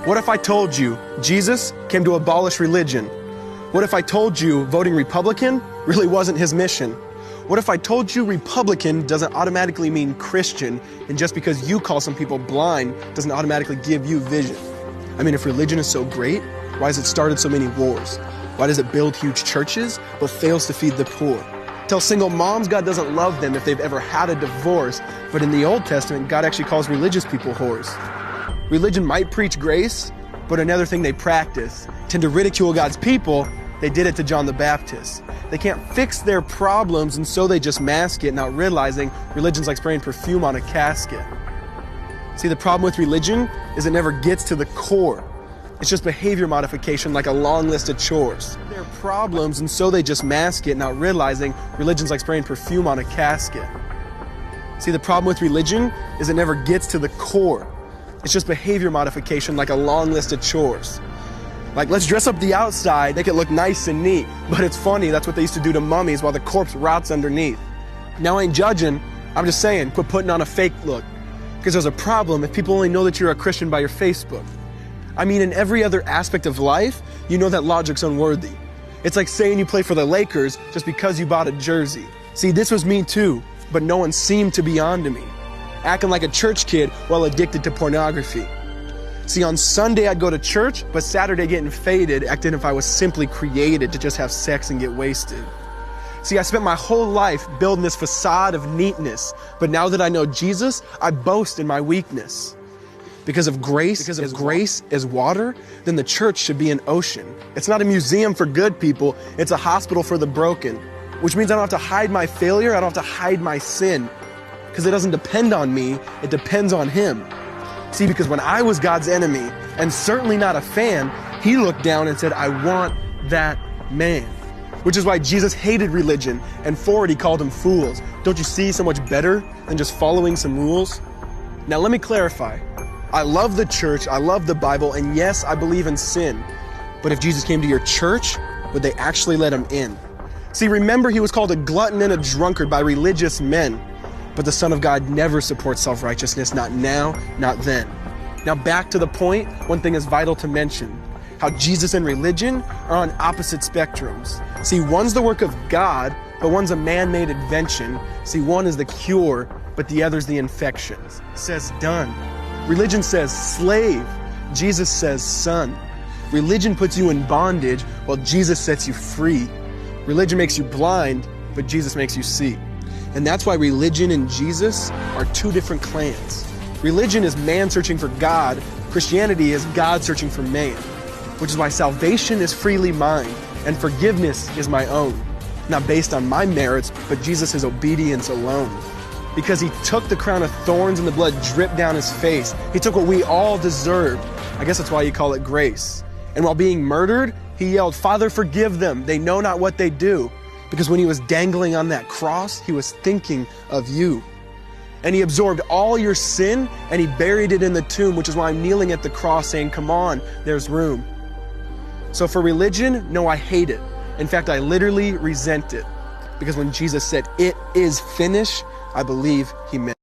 What if I told you Jesus came to abolish religion? What if I told you voting Republican really wasn't his mission? What if I told you Republican doesn't automatically mean Christian, and just because you call some people blind doesn't automatically give you vision? I mean, if religion is so great, why has it started so many wars? Why does it build huge churches but fails to feed the poor? Tell single moms God doesn't love them if they've ever had a divorce, but in the Old Testament, God actually calls religious people whores. Religion might preach grace, but another thing they practice. Tend to ridicule God's people. They did it to John the Baptist. They can't fix their problems, and so they just mask it, not realizing religion's like spraying perfume on a casket. See, the problem with religion is it never gets to the core. It's just behavior modification, like a long list of chores. Their problems, and so they just mask it, not realizing religion's like spraying perfume on a casket. See, the problem with religion is it never gets to the core. It's just behavior modification, like a long list of chores. Like, let's dress up the outside, make it look nice and neat. But it's funny, that's what they used to do to mummies while the corpse rots underneath. Now, I ain't judging, I'm just saying, quit putting on a fake look. Because there's a problem if people only know that you're a Christian by your Facebook. I mean, in every other aspect of life, you know that logic's unworthy. It's like saying you play for the Lakers just because you bought a jersey. See, this was me too, but no one seemed to be onto me. Acting like a church kid while addicted to pornography. See, on Sunday I'd go to church, but Saturday getting faded, acting if I was simply created to just have sex and get wasted. See, I spent my whole life building this facade of neatness, but now that I know Jesus, I boast in my weakness. Because of grace, grace is water, then the church should be an ocean. It's not a museum for good people, it's a hospital for the broken. Which means I don't have to hide my failure, I don't have to hide my sin. Because it doesn't depend on me, it depends on Him. See, because when I was God's enemy, and certainly not a fan, He looked down and said, I want that man. Which is why Jesus hated religion, and for it He called them fools. Don't you see so much better than just following some rules? Now let me clarify. I love the church, I love the Bible, and yes, I believe in sin. But if Jesus came to your church, would they actually let Him in? See, remember He was called a glutton and a drunkard by religious men. But the Son of God never supports self-righteousness, not now, not then. Now back to the point, one thing is vital to mention. How Jesus and religion are on opposite spectrums. See, one's the work of God, but one's a man-made invention. See, one is the cure, but the other's the infection. It says done. Religion says slave. Jesus says son. Religion puts you in bondage, while Jesus sets you free. Religion makes you blind, but Jesus makes you see. And that's why religion and Jesus are two different clans. Religion is man searching for God. Christianity is God searching for man. Which is why salvation is freely mine, and forgiveness is my own. Not based on my merits, but Jesus' obedience alone. Because He took the crown of thorns and the blood dripped down His face. He took what we all deserved. I guess that's why you call it grace. And while being murdered, He yelled, Father, forgive them. They know not what they do. Because when He was dangling on that cross, He was thinking of you. And He absorbed all your sin and He buried it in the tomb, which is why I'm kneeling at the cross saying, come on, there's room. So for religion, no, I hate it. In fact, I literally resent it. Because when Jesus said, it is finished, I believe He meant it.